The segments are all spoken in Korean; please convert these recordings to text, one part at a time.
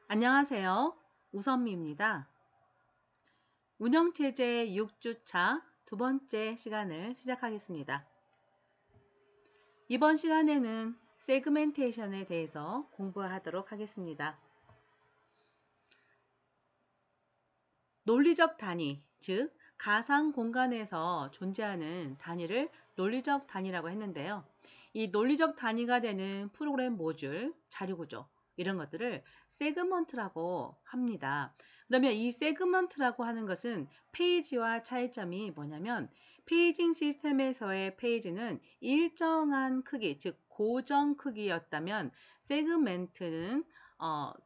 안녕하세요. 우선미입니다. 운영체제 6주차 두 번째 시간을 시작하겠습니다. 이번 시간에는 세그멘테이션에 대해서 공부하도록 하겠습니다. 논리적 단위, 즉 가상 공간에서 존재하는 단위를 논리적 단위라고 했는데요. 이 논리적 단위가 되는 프로그램 모듈, 자료구조 이런 것들을 세그먼트라고 합니다. 그러면 이 세그먼트라고 하는 것은 페이지와 차이점이 뭐냐면 페이징 시스템에서의 페이지는 일정한 크기, 즉 고정 크기였다면 세그멘트는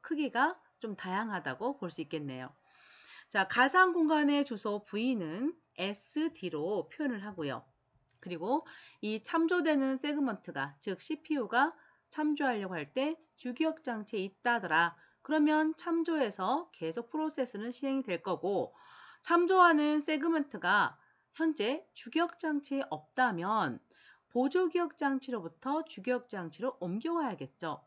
크기가 좀 다양하다고 볼 수 있겠네요. 자, 가상 공간의 주소 V는 SD로 표현을 하고요. 그리고 이 참조되는 세그먼트가, 즉 CPU가 참조하려고 할 때 주기억 장치에 있다더라. 그러면 참조해서 계속 프로세스는 시행이 될 거고, 참조하는 세그먼트가 현재 주기억 장치에 없다면 보조기억 장치로부터 주기억 장치로 옮겨와야겠죠.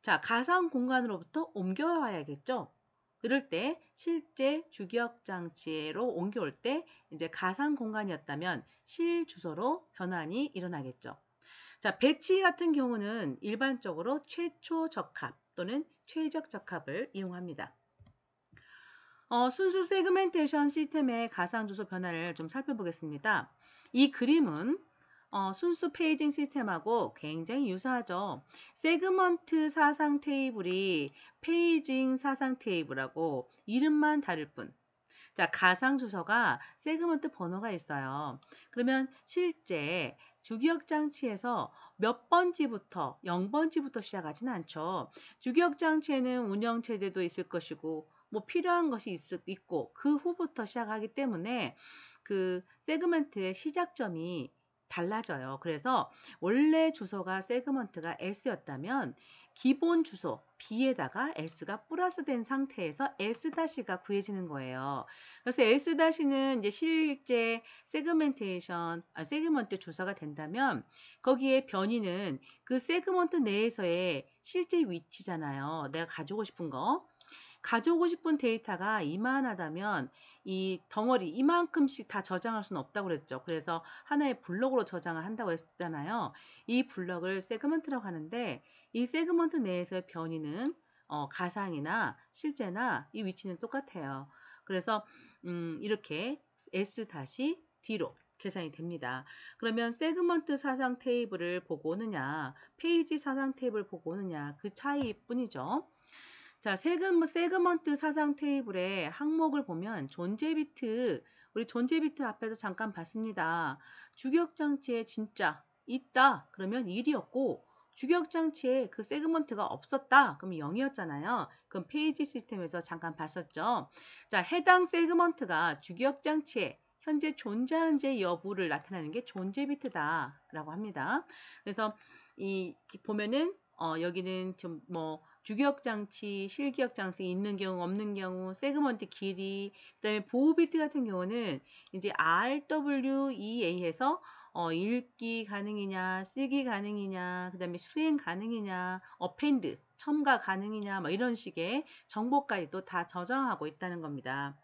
자, 가상 공간으로부터 옮겨와야겠죠. 그럴 때 실제 주기억 장치로 옮겨올 때 이제 가상 공간이었다면 실주소로 변환이 일어나겠죠. 자, 배치 같은 경우는 일반적으로 최초 적합 또는 최적 적합을 이용합니다. 순수 세그멘테이션 시스템의 가상 주소 변화를 좀 살펴보겠습니다. 이 그림은 순수 페이징 시스템하고 굉장히 유사하죠. 세그먼트 사상 테이블이 페이징 사상 테이블하고 이름만 다를 뿐. 자, 가상 주소가 세그먼트 번호가 있어요. 그러면 실제 주기억 장치에서 몇 번지부터 0번지부터 시작하지는 않죠. 주기억 장치에는 운영 체제도 있을 것이고 뭐 필요한 것이 있고 그 후부터 시작하기 때문에 그 세그먼트의 시작점이 달라져요. 그래서 원래 주소가 세그먼트가 S였다면 기본 주소 B에다가 S가 플러스된 상태에서 S-가 구해지는 거예요. 그래서 S-는 이제 실제 세그먼트 주소가 된다면 거기에 변이는 그 세그먼트 내에서의 실제 위치잖아요. 내가 가지고 싶은 거. 가져오고 싶은 데이터가 이만하다면 이 덩어리 이만큼씩 다 저장할 수는 없다고 그랬죠. 그래서 하나의 블록으로 저장을 한다고 했잖아요. 이 블록을 세그먼트라고 하는데 이 세그먼트 내에서의 변이는 가상이나 실제나 이 위치는 똑같아요. 그래서 이렇게 S-D로 계산이 됩니다. 그러면 세그먼트 사상 테이블을 보고 오느냐, 페이지 사상 테이블을 보고 오느냐 그 차이뿐이죠. 자, 세그먼트 사상 테이블의 항목을 보면 존재 비트, 우리 존재 비트 앞에서 잠깐 봤습니다. 주기억 장치에 진짜 있다. 그러면 1이었고 주기억 장치에 그 세그먼트가 없었다. 그럼 0이었잖아요. 그럼 페이지 시스템에서 잠깐 봤었죠. 자, 해당 세그먼트가 주기억 장치에 현재 존재하는지 여부를 나타내는 게 존재 비트다라고 합니다. 그래서 이 보면은 여기는 좀 뭐 주기억 장치, 실기억 장치 있는 경우, 없는 경우, 세그먼트 길이, 그다음에 보호 비트 같은 경우는 이제 RWEA에서 읽기 가능이냐, 쓰기 가능이냐, 그다음에 수행 가능이냐, 어펜드, 첨가 가능이냐, 뭐 이런 식의 정보까지도 다 저장하고 있다는 겁니다.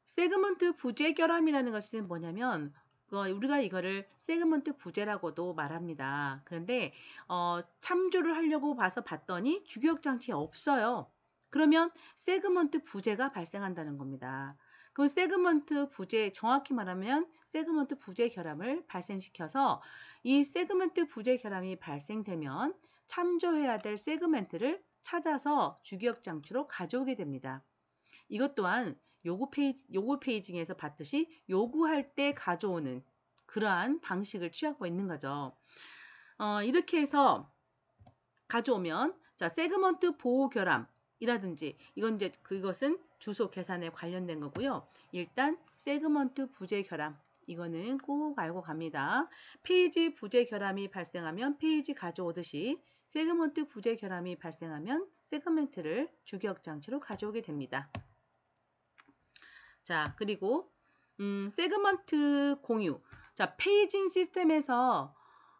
세그먼트 부재 결함이라는 것은 뭐냐면 우리가 이거를 세그먼트 부재라고도 말합니다. 그런데 참조를 하려고 봤더니 주기억 장치에 없어요. 그러면 세그먼트 부재가 발생한다는 겁니다. 그럼 세그먼트 부재, 정확히 말하면 세그먼트 부재 결함을 발생시켜서 이 세그먼트 부재 결함이 발생되면 참조해야 될 세그먼트를 찾아서 주기억 장치로 가져오게 됩니다. 이것 또한 요구 페이징에서 봤듯이 요구할 때 가져오는 그러한 방식을 취하고 있는 거죠. 이렇게 해서 가져오면 자, 세그먼트 보호 결함이라든지 그것은 주소 계산에 관련된 거고요. 일단 세그먼트 부재 결함 이거는 꼭 알고 갑니다. 페이지 부재 결함이 발생하면 페이지 가져오듯이 세그먼트 부재 결함이 발생하면 세그먼트를 주기억 장치로 가져오게 됩니다. 자, 그리고 세그먼트 공유. 자, 페이징 시스템에서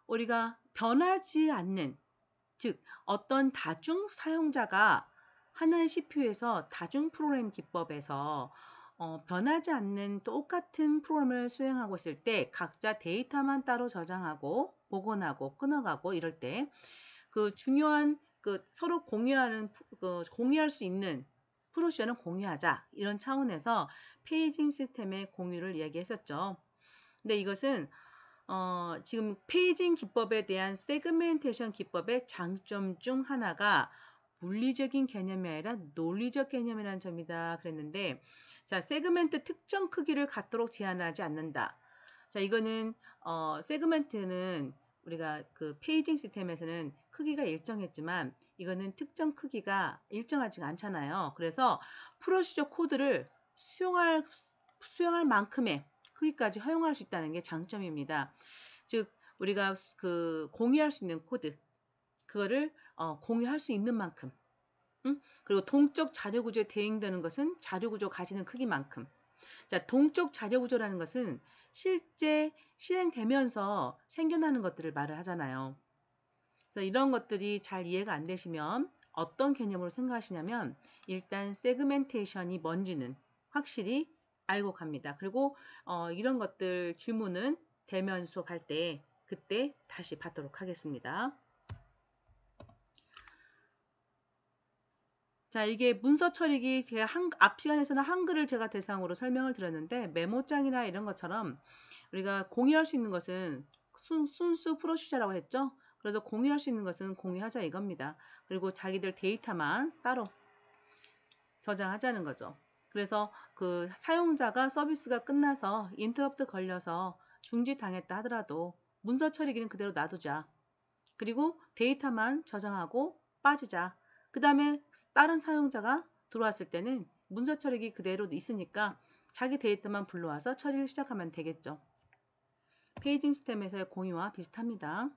우리가 변하지 않는 즉 어떤 다중 사용자가 하나의 CPU에서 다중 프로그램 기법에서 변하지 않는 똑같은 프로그램을 수행하고 있을 때 각자 데이터만 따로 저장하고 복원하고 끊어가고 이럴 때 그 중요한 그 서로 공유하는 공유할 수 있는 프로시저는 공유하자 이런 차원에서 페이징 시스템의 공유를 이야기했었죠. 근데 이것은 지금 페이징 기법에 대한 세그멘테이션 기법의 장점 중 하나가 물리적인 개념이 아니라 논리적 개념이라는 점이다 그랬는데, 자, 세그멘트 특정 크기를 갖도록 제한하지 않는다. 자, 이거는 세그멘트는 우리가 그 페이징 시스템에서는 크기가 일정했지만 이거는 특정 크기가 일정하지가 않잖아요. 그래서 프로시저 코드를 수용할 만큼의 크기까지 허용할 수 있다는 게 장점입니다. 즉 우리가 그 공유할 수 있는 코드 그거를 공유할 수 있는 만큼, 그리고 동적 자료 구조에 대응되는 것은 자료 구조 가지는 크기만큼. 자, 동적 자료 구조라는 것은 실제 실행되면서 생겨나는 것들을 말을 하잖아요. 그래서 이런 것들이 잘 이해가 안 되시면 어떤 개념으로 생각하시냐면 일단 세그멘테이션이 뭔지는 확실히 알고 갑니다. 그리고 이런 것들 질문은 대면 수업할 때 그때 다시 받도록 하겠습니다. 자, 이게 문서 처리기 제가 앞 시간에서는 한글을 제가 대상으로 설명을 드렸는데 메모장이나 이런 것처럼 우리가 공유할 수 있는 것은 순수 프로시저라고 했죠. 그래서 공유할 수 있는 것은 공유하자 이겁니다. 그리고 자기들 데이터만 따로 저장하자는 거죠. 그래서 그 사용자가 서비스가 끝나서 인터럽트 걸려서 중지당했다 하더라도 문서 처리기는 그대로 놔두자. 그리고 데이터만 저장하고 빠지자. 그 다음에 다른 사용자가 들어왔을 때는 문서 처리기 그대로 있으니까 자기 데이터만 불러와서 처리를 시작하면 되겠죠. 페이징 시스템에서의 공유와 비슷합니다.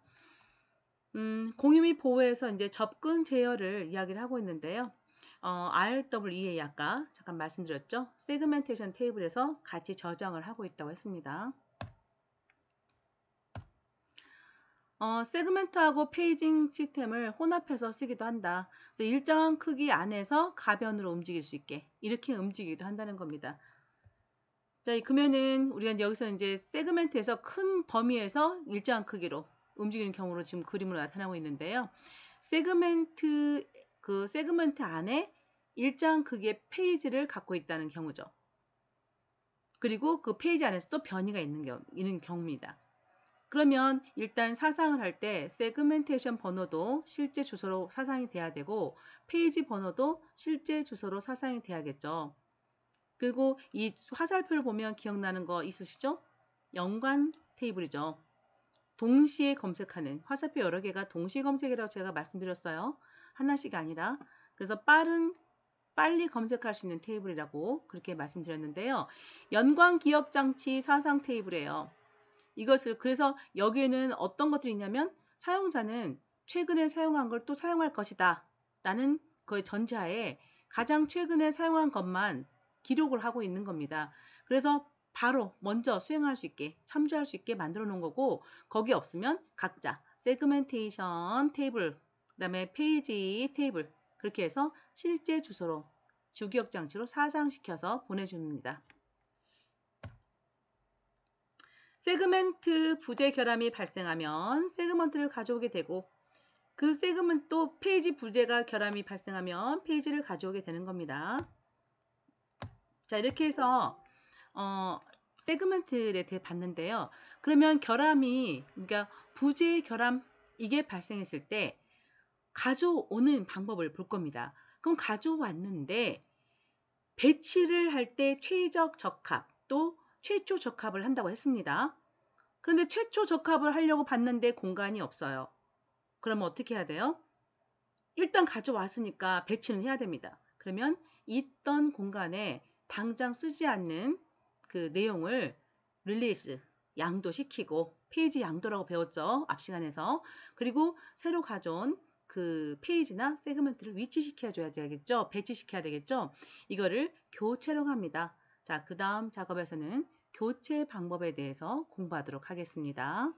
공유 및 보호에서 이제 접근 제어를 이야기를 하고 있는데요. RWA 아까 잠깐 말씀드렸죠. 세그멘테이션 테이블에서 같이 저장을 하고 있다고 했습니다. 세그멘트하고 페이징 시스템을 혼합해서 쓰기도 한다. 그래서 일정한 크기 안에서 가변으로 움직일 수 있게 이렇게 움직이기도 한다는 겁니다. 자, 그러면은 우리가 여기서 이제 세그멘트에서 큰 범위에서 일정한 크기로 움직이는 경우로 지금 그림으로 나타나고 있는데요. 세그멘트 안에 일정한 크기의 페이지를 갖고 있다는 경우죠. 그리고 그 페이지 안에서 또 변이가 있는 경우입니다. 그러면 일단 사상을 할 때 세그멘테이션 번호도 실제 주소로 사상이 돼야 되고 페이지 번호도 실제 주소로 사상이 돼야겠죠. 그리고 이 화살표를 보면 기억나는 거 있으시죠? 연관 테이블이죠. 동시에 검색하는 화살표 여러 개가 동시 검색이라고 제가 말씀드렸어요. 하나씩 아니라. 그래서 빨리 검색할 수 있는 테이블이라고 그렇게 말씀드렸는데요. 연관 기억 장치 사상 테이블이에요. 이것을 그래서 여기에는 어떤 것들이 있냐면 사용자는 최근에 사용한 걸 또 사용할 것이다 라는 거의 전제하에 가장 최근에 사용한 것만 기록을 하고 있는 겁니다. 그래서 바로 먼저 수행할 수 있게 참조할 수 있게 만들어 놓은 거고 거기 없으면 각자 세그멘테이션 테이블 그다음에 페이지 테이블 그렇게 해서 실제 주소로 주기억 장치로 사상시켜서 보내줍니다. 세그멘트 부재 결함이 발생하면 세그먼트를 가져오게 되고 그 세그먼트 또 페이지 부재가 결함이 발생하면 페이지를 가져오게 되는 겁니다. 자, 이렇게 해서 세그멘트에 대해 봤는데요. 그러면 결함이 그러니까 부재 결함 이게 발생했을 때 가져오는 방법을 볼 겁니다. 그럼 가져왔는데 배치를 할 때 최적 적합 또 최초 적합을 한다고 했습니다. 그런데 최초 적합을 하려고 봤는데 공간이 없어요. 그러면 어떻게 해야 돼요? 일단 가져왔으니까 배치는 해야 됩니다. 그러면 있던 공간에 당장 쓰지 않는 그 내용을 릴리즈, 양도시키고 페이지 양도라고 배웠죠. 앞 시간에서. 그리고 새로 가져온 그 페이지나 세그먼트를 위치시켜 줘야 되겠죠. 배치시켜야 되겠죠. 이거를 교체라고 합니다. 자, 그 다음 작업에서는 교체 방법에 대해서 공부하도록 하겠습니다.